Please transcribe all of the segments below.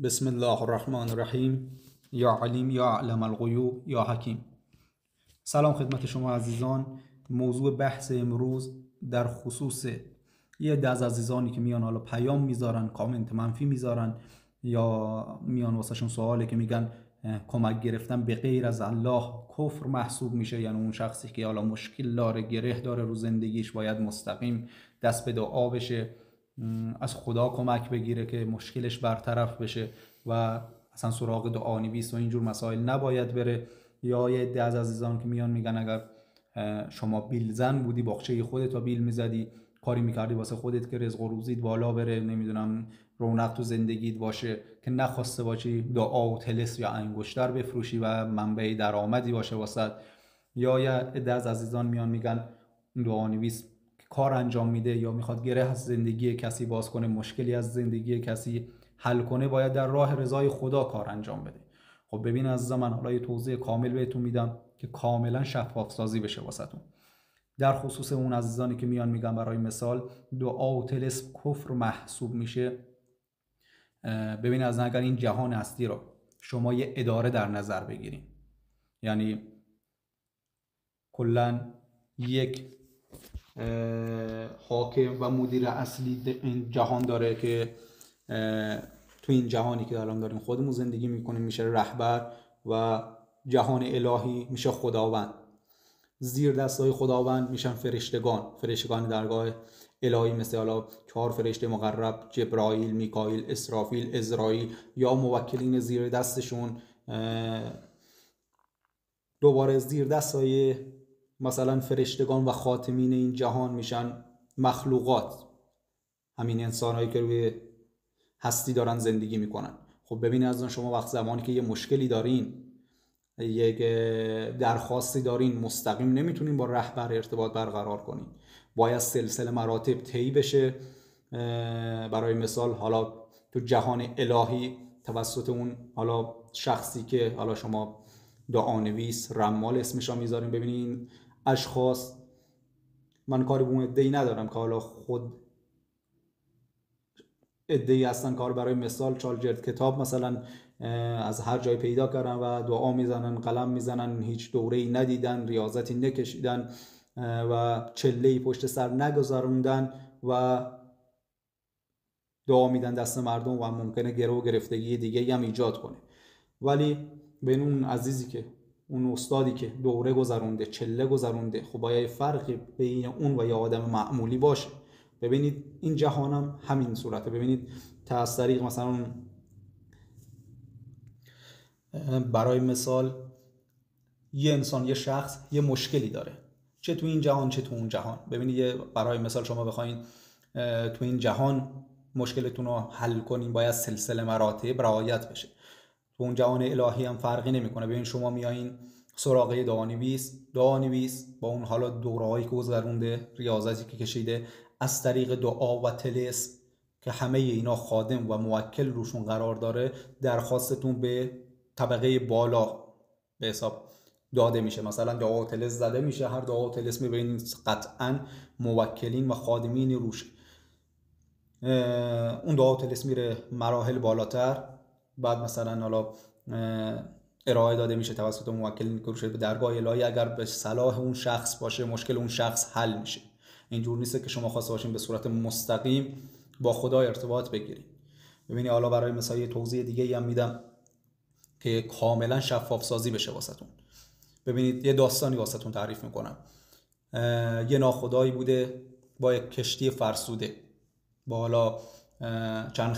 بسم الله الرحمن الرحیم. یا علیم یا علم الغیوب یا حکیم. سلام خدمت شما عزیزان. موضوع بحث امروز در خصوص یه عده از عزیزانی که میان حالا پیام میذارن، کامنت منفی میذارن یا میان واسهشون سواله که میگن کمک گرفتن به غیر از الله کفر محسوب میشه، یعنی اون شخصی که حالا مشکل داره، گره داره رو زندگیش، باید مستقیم دست به دعا بشه، از خدا کمک بگیره که مشکلش برطرف بشه و اصلا سراغ دعانویس و اینجور مسائل نباید بره. یا یه عده از عزیزان که میان میگن اگر شما بیل زن بودی، باغچه خودت و بیل میزدی، کاری میکردی واسه خودت که رزق و روزیت بالا بره، نمیدونم رونق تو زندگیت باشه، که نخواسته باشی دعا و طلسم یا انگشتر بفروشی و منبع درآمدی باشه واسه. یا یه عده از عزیزان میان میگن دعانویس کار انجام میده یا میخواد گره از زندگی کسی باز کنه، مشکلی از زندگی کسی حل کنه، باید در راه رضای خدا کار انجام بده. خب ببین عزیزان، من حالا یه توضیح کامل بهتون میدم که کاملا شفاف سازی بشه واسهتون. در خصوص اون عزیزانی که میان میگن برای مثال دعا و طلسم کفر محسوب میشه، ببین از اگر این جهان هستی رو شما یه اداره در نظر بگیریم، یعنی کلا یک حاکم و مدیر اصلی این جهان داره که تو این جهانی که الان داریم خودمون زندگی میکنیم میشه رهبر و جهان الهی میشه خداوند. زیر دستای خداوند میشن فرشتگان درگاه الهی، مثل حالا 4 فرشته مقرب، جبرائیل، میکائیل، اسرافیل، عزرائیل، یا موکلین زیر دستشون. دوباره زیر دستای مثلا فرشتگان و خاتمین این جهان میشن مخلوقات، همین انسانهایی که روی هستی دارن زندگی میکنن. خب ببینید از شما وقت زمانی که یه مشکلی دارین، یک درخواستی دارین، مستقیم نمیتونین با رهبر ارتباط برقرار کنین، باید سلسله مراتب طی بشه. برای مثال حالا تو جهان الهی توسط اون حالا شخصی که حالا شما دعانویس، رمال اسمشو میذارین. ببینین اشخاص، من کاری به اون عده‌ای ندارم که حالا خود عده‌ای هستن کار برای مثال چالجرد کتاب مثلا از هر جای پیدا کردن و دعا میزنن، قلم میزنن، هیچ دوره‌ای ندیدن، ریاضتی نکشیدن و چله‌ای پشت سر نگذروندن و دعا میدن دست مردم و ممکنه گره و گرفتگی دیگه هم ایجاد کنه. ولی بین اون عزیزی که اون استادی که دوره گذرونده، چله گذرونده، خب باید فرقی بین اون و یه آدم معمولی باشه. ببینید این جهانم همین صورته. ببینید از طریق مثلا برای مثال یه انسان، یه شخص یه مشکلی داره، چه تو این جهان چه تو اون جهان. ببینید برای مثال شما بخواید تو این جهان مشکلتون رو حل کنین، باید سلسله مراتب رعایت بشه. تو اون جهان الهی هم فرقی نمیکنه. ببین شما میایین سراغ دعانویس با اون حالا دوره‌هایی که گذرونده، ریاضتی که کشیده، از طریق دعا و طلسم که همه اینا خادم و موکل روشون قرار داره، درخواستتون به طبقه بالا به حساب داده میشه. مثلا دعا و طلسم زده میشه، هر دعا و طلسم میبینید قطعا موکلین و خادمین روش. اون دعا و طلسم میره مراحل بالاتر، بعد مثلا حالا ارائه داده میشه توسط موکلین که روش به درگاه الهی. اگر به صلاح اون شخص باشه، مشکل اون شخص حل میشه. اینجور نیست که شما خواسته باشین به صورت مستقیم با خدا ارتباط بگیرید. ببینید حالا برای مثال یه توضیح دیگه هم میدم که کاملا شفاف سازی بشه واسهتون. ببینید یه داستانی واسهتون تعریف میکنم. یه ناخدایی بوده با یک کشتی فرسوده، با حالا چند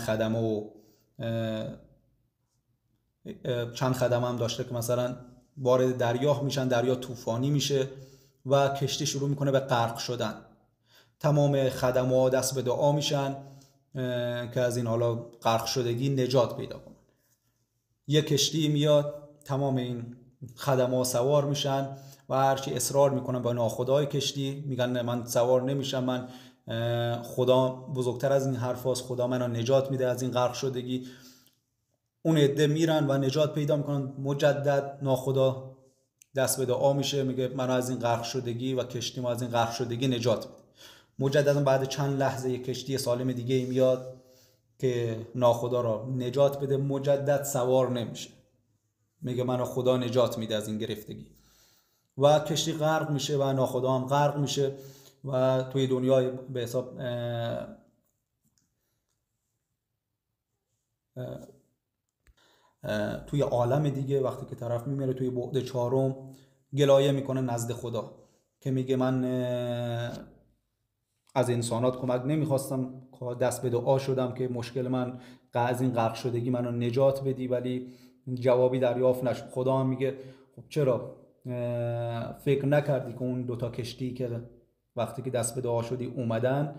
خدمه هم داشته که مثلا وارد دریا میشن، دریا طوفانی میشه و کشتی شروع میکنه به غرق شدن. تمام خدمه ها دست به دعا میشن که از این حالا غرق شدگی نجات پیدا کنن. یه کشتی میاد، تمام این خدمه ها سوار میشن و هرچی اصرار میکنن با ناخدای کشتی، میگن من سوار نمیشم، من خدا بزرگتر از این حرف هاست، خدا منو نجات میده از این غرق شدگی. اون عده میرن و نجات پیدا میکنن. مجدد ناخدا دست به دعا میشه، میگه منو از این غرق شدگی و کشتی ما از این غرق شدگی نجات میده. مجددا بعد چند لحظه یک کشتی سالم دیگه میاد، که ناخدا را نجات بده مجدد سوار نمیشه، میگه منو خدا نجات میده از این گرفتگی و کشتی غرق میشه و ناخدا هم غرق میشه و توی دنیای به حساب توی عالم دیگه وقتی که طرف میمیره توی بعد چهارم گلایه میکنه نزد خدا که میگه من از انسانات کمک نمیخواستم، دست به دعا شدم که مشکل من از این غرق شدگی منو نجات بدی، ولی جوابی دریافت نشد. خدا هم میگه خب چرا فکر نکردی که اون دوتا کشتی که وقتی که دست به دعا شدی اومدن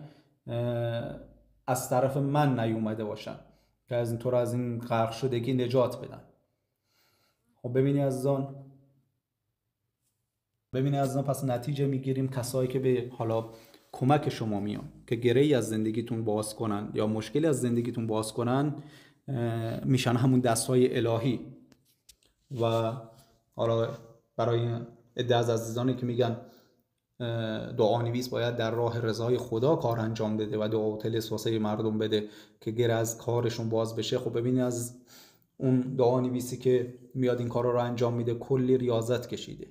از طرف من نیومده باشن که از این طور از این غرق شدگی نجات بدن. خب ببینی عزیزان پس نتیجه میگیریم کسایی که به حالا کمک شما میان که گره‌ای از زندگیتون باز کنن یا مشکلی از زندگیتون باز کنن میشن همون دستای الهی. و حالا برای عده از عزیزانی که میگن دعانویس باید در راه رضای خدا کار انجام بده و دعا و طلسم واسه مردم بده که گره از کارشون باز بشه، خب ببینید از اون دعانویسی که میاد این کارا رو انجام میده کلی ریاضت کشیده،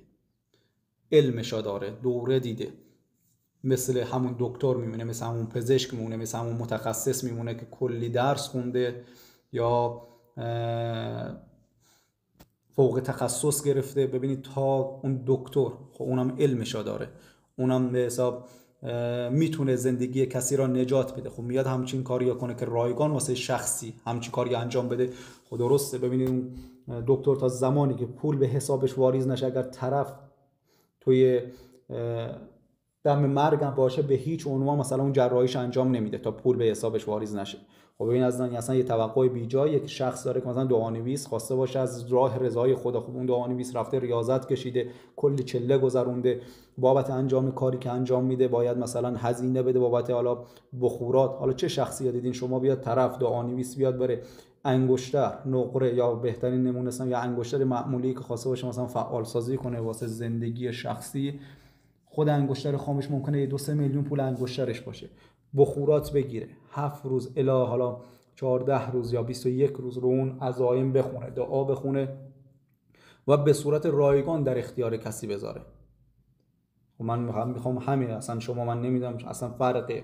علمشا داره، دوره دیده، مثل همون دکتر میمونه، مثل همون پزشک میمونه، مثل همون متخصص میمونه که کلی درس خونده یا فوق تخصص گرفته. ببینید تا اون دکتر خب اونم علمشا داره، اونم به حساب میتونه زندگی کسی را نجات بده، خب میاد همچین کاری کنه که رایگان واسه شخصی همچین کاری انجام بده. خب درسته. ببینید اون دکتر تا زمانی که پول به حسابش واریز نشه، اگر طرف توی دم مرگم باشه به هیچ عنوان مثلا اون جراحیش انجام نمیده تا پول به حسابش واریز نشه. خب ببین اصلا یه توقع بیجایی یک شخص داره که مثلا دعانویس خواسته باشه از راه رضای خدا، خب اون دعانویس رفته ریاضت کشیده، کلی چله گذرونده بابت انجام کاری که انجام میده، باید مثلا هزینه بده بابت حالا بخورات. حالا چه شخصی دیدین شما بیاد طرف دعانویس بیاد بره انگشتر، نقره یا بهترین نمونه یا انگشتر معمولی که خواسته باشه مثلا فعال سازی کنه واسه زندگی شخصی، خود انگشتر خامش ممکنه 2-3 میلیون پول انگشترش باشه، بخورات بگیره 7 روز الی حالا 14 روز یا 21 روز رو اون عزایم بخونه، دعا بخونه و به صورت رایگان در اختیار کسی بذاره. و من میخوام همین اصلا شما من نمیدونم اصلا فرق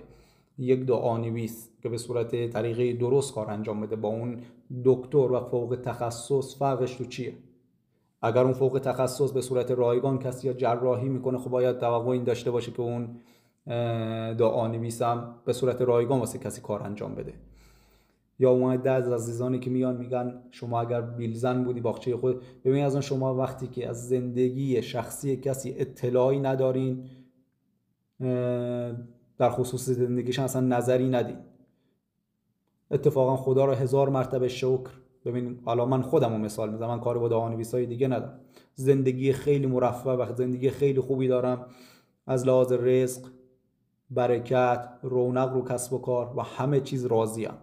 یک دعانویس که به صورت طریقه درست کار انجام بده با اون دکتر و فوق تخصص فرقش تو چیه؟ اگر اون فوق تخصص به صورت رایگان کسی یا جراحی میکنه، خب باید توقع این داشته باشه که اون دعانویس هم به صورت رایگان واسه کسی کار انجام بده. یا اومده از عزیزانی که میان میگن شما اگر بیلزن بودی باغچه خود، ببینید از شما وقتی که از زندگی شخصی کسی اطلاعی ندارین در خصوص زندگیش اصلا نظری ندین، اتفاقا خدا را 1000 مرتبه شکر. ببین حالا من خودم رو مثال میزنم، من کار با دعانویسای دیگه ندارم، زندگی خیلی مرفه و زندگی خیلی خوبی دارم از لحاظ رزق، برکت، رونق رو کسب و کار و همه چیز راضیم.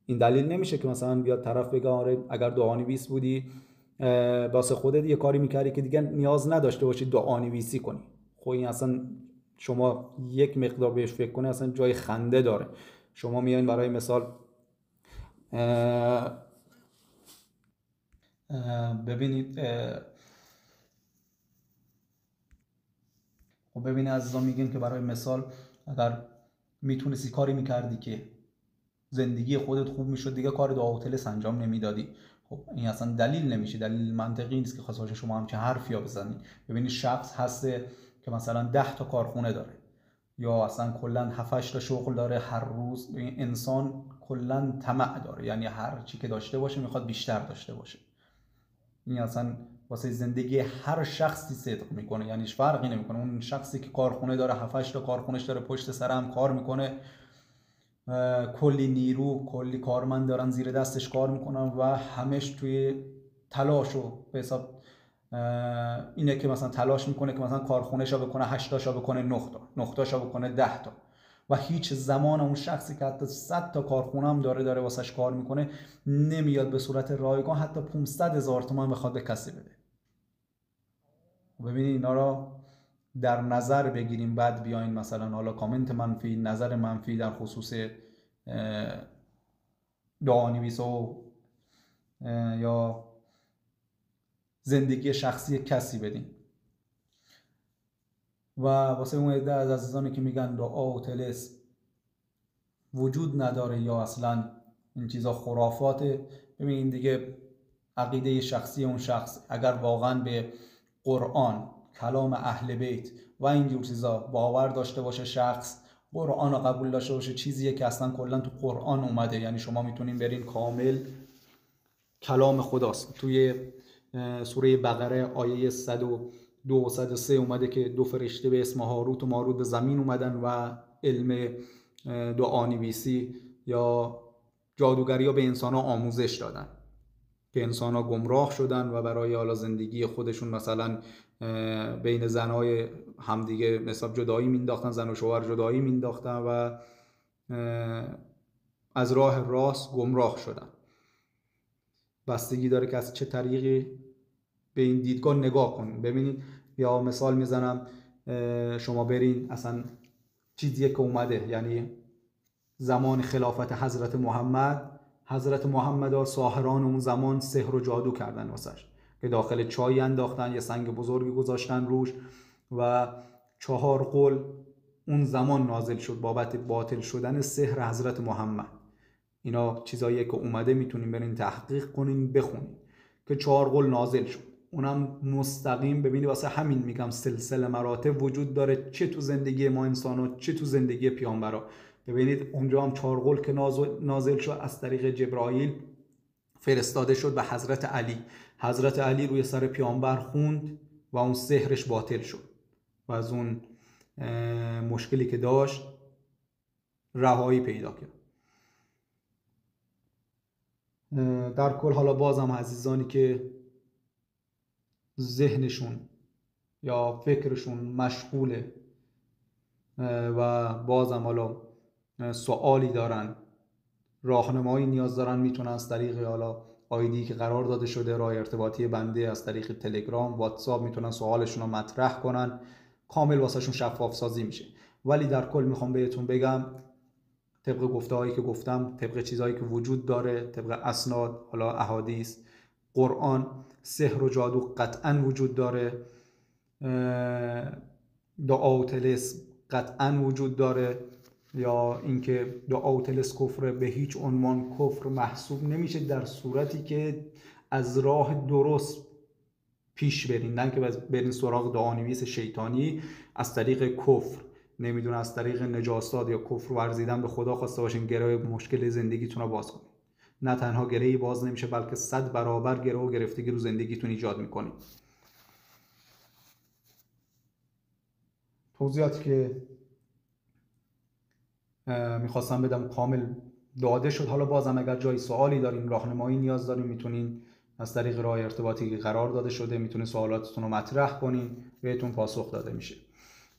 این دلیل نمیشه که مثلا بیاد طرف بگه آره اگر دعانویس بودی واسه خودت یه کاری میکردی که دیگه نیاز نداشته باشی دعانویسی کنی. خب این اصلا شما یک مقدار بهش فکر کنه اصلا جای خنده داره. شما میایین برای مثال ببینید خب ببینید عزیزان میگن که برای مثال اگر میتونستی کاری میکردی که زندگی خودت خوب میشد دیگه کار دعا و طلسم انجام نمیدادی. خب این اصلا دلیل نمیشه، دلیل منطقی نیست که خواسته شما همچین حرفی ها بزنید. ببینید شخص هسته که مثلا 10 تا کارخونه داره یا اصلا کلا 7-8 تا شغل داره هر روز. این انسان کلا طمع داره، یعنی هر چی که داشته باشه میخواد بیشتر داشته باشه. این اصلا واسه زندگی هر شخصی صدق میکنه، یعنی هیچ فرقی نمیکنه. اون شخصی که کارخونه داره 7-8 تا کارخونهش داره پشت سر هم کار میکنه، کلی نیرو کلی کارمند دارن زیر دستش کار میکنن و همش توی تلاش و به حساب اینه که مثلا تلاش میکنه که مثلا کارخونه‌شو بکنه 8 تاشو بکنه 9 تا، 9 تاشو بکنه 10 تا و هیچ زمان اون شخصی که حتی 100 تا کارخونه هم داره واسش کار میکنه نمیاد به صورت رایگان حتی 500,000 تومان بخواد به کسی بده. ببینید اینا را در نظر بگیریم، بعد بیاین مثلا حالا کامنت منفی، نظر منفی در خصوص دعانویس و یا زندگی شخصی کسی بدین. و واسه اون عده از عزیزانی که میگن دعا و طلسم وجود نداره یا اصلا این چیزا خرافاته، ببینید دیگه عقیده شخصی اون شخص. اگر واقعا به قرآن، کلام اهل بیت و اینجور چیزا باور داشته باشه شخص، قرآن رو قبول داشته باشه، چیزیه که اصلا کلا تو قرآن اومده، یعنی شما میتونین برین کامل کلام خداست. توی سوره بقره آیه 102 و 103 اومده که 2 فرشته به اسم هاروت و ماروت به زمین اومدن و علم دعانویسی یا جادوگری ها به انسان ها آموزش دادن که انسان ها گمراه شدن و برای حالا زندگی خودشون مثلا بین زنهای همدیگه حساب جدایی مینداختن، زن و شوهر جدایی مینداختن و از راه راست گمراه شدن. بستگی داره که از چه طریقی به این دیدگاه نگاه کنیم. ببینید یا مثال میزنم، شما برین اصلا چیزیه که اومده، یعنی زمان خلافت حضرت محمد ها ساحران اون زمان سحر و جادو کردن واسش، که داخل چای انداختن، یه سنگ بزرگی گذاشتن روش و 4 قول اون زمان نازل شد بابت باطل شدن سحر حضرت محمد. اینا چیزاییه که اومده، میتونیم برین تحقیق کنین بخونین که 4 قول نازل شد. اونم مستقیم ببینید واسه همین میگم سلسله مراتب وجود داره، چه تو زندگی ما انسان‌ها چه تو زندگی پیامبرا. ببینید اونجا هم 4 قول که نازل شد از طریق جبرائیل فرستاده شد به حضرت علی. حضرت علی روی سر پیامبر خوند و اون سحرش باطل شد و از اون مشکلی که داشت رهایی پیدا کرد. در کل حالا بازم عزیزانی که ذهنشون یا فکرشون مشغوله و بازم حالا سوالی دارن، راهنمایی نیاز دارن، میتونن از طریق حالا آیدی که قرار داده شده راه ارتباطی بنده از طریق تلگرام، واتساپ میتونن سوالشون رو مطرح کنن، کامل واسهشون شفاف سازی میشه. ولی در کل میخوام بهتون بگم طبق گفته‌هایی که گفتم، طبق چیزهایی که وجود داره، طبق اسناد، حالا احادیث، قرآن، سحر و جادو قطعا وجود داره، دعا و طلسم قطعا وجود داره، یا اینکه دعا و طلسم کفر به هیچ عنوان کفر محسوب نمیشه در صورتی که از راه درست پیش برین، نه که برین سراغ دعانویس شیطانی از طریق کفر، نمیدونه از طریق نجاستاد یا کفر ورزیدن به خدا خواسته باشین گره مشکل زندگیتون رو باز کنید. نه تنها گرهی باز نمیشه بلکه 100 برابر گره و گرفتگی رو زندگیتون ایجاد میکنید. توضیحاتی که میخواستم بدم کامل داده شد. حالا بازم اگر جای سوالی دارین، راهنمایی نیاز دارین، میتونین از طریق راه ارتباطی که قرار داده شده میتونین سوالاتتون رو مطرح کنین، بهتون پاسخ داده میشه.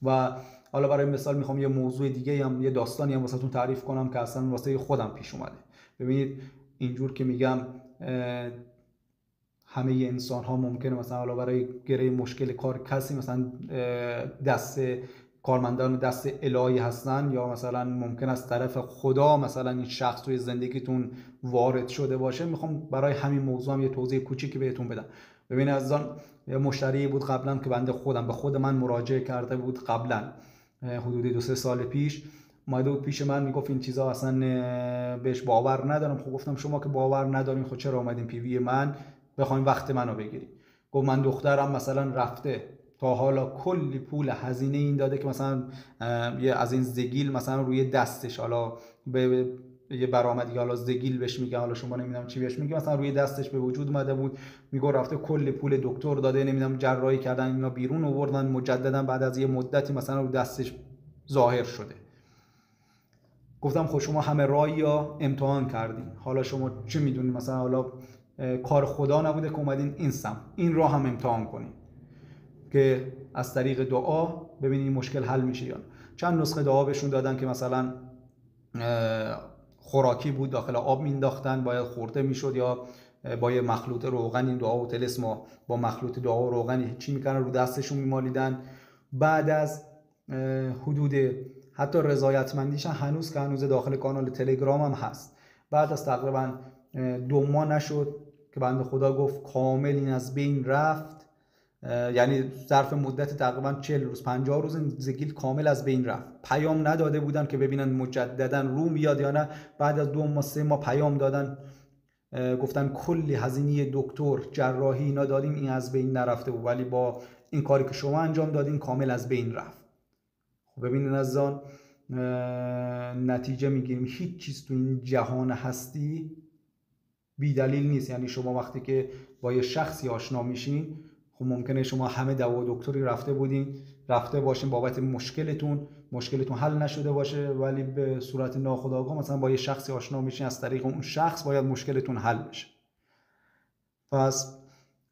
و حالا برای مثال میخوام یه موضوع دیگه هم، یه داستانی هم واسهتون تعریف کنم که اصلا واسه خودم پیش اومده. ببینید اینجور که میگم همه انسان ها ممکنه مثلا حالا برای گره مشکل کار کسی مثلا دست کارمندان دست الهی هستن، یا مثلا ممکن از طرف خدا مثلا این شخص توی زندگیتون وارد شده باشه. میخوام برای همین موضوع هم یه توضیح کوچیکی بهتون بدم. ببینید عزیزان، یه مشتری بود قبلا که بنده خودم به خود من مراجعه کرده بود، قبلا حدود 2-3 سال پیش اومده بود پیش من، میگفت این چیزا اصلا بهش باور ندارم. خب گفتم شما که باور ندارین خب چرا اومدین پی وی من بخواید وقت منو بگیرید؟ گفت من دخترم مثلا رفته تا حالا کلی پول هزینه این داده که مثلا یه از این زگیل مثلا روی دستش، حالا به یه برآمدی حالا زگیل بهش میگه، حالا شما نمیدونم چی بهش میگه، مثلا روی دستش به وجود اومده بود. میگه رفته کلی پول دکتر داده، نمیدونم جراحی کردن، اینا بیرون آوردن، مجددا بعد از یه مدتی مثلا روی دستش ظاهر شده. گفتم خب شما همه راهی ها امتحان کردین، حالا شما چه میدونین مثلا حالا کار خدا نبوده که اومدین این راه هم امتحان کنین که از طریق دعا ببینید این مشکل حل میشه یا نه. چند نسخه دعا بهشون دادن که مثلا خوراکی بود، داخل آب مینداختن باید خورده میشد، یا با یه مخلوط روغن این دعا و طلسم با مخلوط دعا و روغن چی میکردن رو دستشون میمالیدن. بعد از حدود حتی رضایتمندیش هنوز که هنوز داخل کانال تلگرام هم هست، بعد از تقریبا 2 ماه نشد که بنده خدا گفت کامل این از بین رفت، یعنی ظرف مدت تقریبا 40 روز 50 روز این زگیل کامل از بین رفت. پیام نداده بودن که ببینن مجددا رو میاد یا نه. بعد از 2 ماه 3 ماه پیام دادن، گفتن کلی هزینه دکتر جراحی اینا دادیم این از بین نرفته بود، ولی با این کاری که شما انجام دادین کامل از بین رفت. خب ببینید عزیزان، نتیجه میگیریم هیچ چیز تو این جهان هستی بی دلیل نیست. یعنی شما وقتی که با یه شخصی آشنا میشین، خب ممکنه شما همه دوا و دکتری رفته باشین بابت مشکلتون حل نشده باشه، ولی به صورت ناخودآگاه مثلا با یه شخصی آشنا میشین، از طریق اون شخص باید مشکلتون حل بشه. پس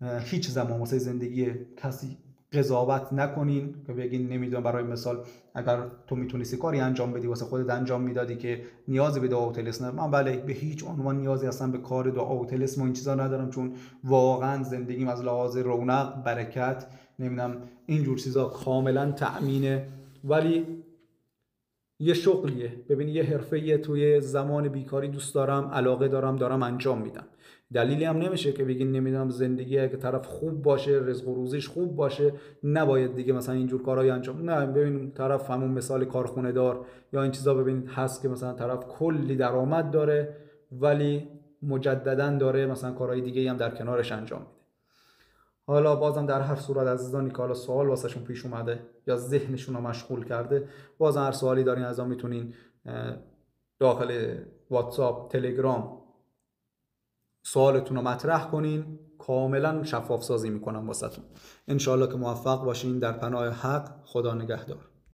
هیچ زمان واسه زندگی کسی قضاوت نکنین که بگین نمیدونم، برای مثال اگر تو میتونستی کاری انجام بدی واسه خودت انجام میدادی که نیازی به دعا و طلسم ندارم. من بله به هیچ عنوان نیازی اصلا به کار دعا و طلسم و این چیزا ندارم، چون واقعا زندگیم از لحاظ رونق، برکت، نمیدونم اینجور چیزا کاملا تأمینه. ولی یه شغلیه، ببین یه حرفه‌ایه، توی زمان بیکاری دوست دارم، علاقه دارم انجام میدم. دلیلی هم نمیشه که بگین نمیدونم زندگی اگه طرف خوب باشه، رزق و روزیش خوب باشه، نباید دیگه مثلا اینجور کارهای انجام. نه، ببین طرف همون مثال کارخونه دار یا این چیزا ببینید هست که مثلا طرف کلی درآمد داره ولی مجددا داره مثلا کارهای دیگه هم در کنارش انجام میده. حالا بازم در هر صورت عزیزانی که حالا سوال واسهشون پیش اومده یا ذهنشون رو مشغول کرده، بازم هر سوالی دارین از ما میتونین داخل واتساپ، تلگرام سوالتون رو مطرح کنین، کاملا شفاف سازی میکنم واسهتون. انشالله که موفق باشین. در پناه حق، خدا نگهدار.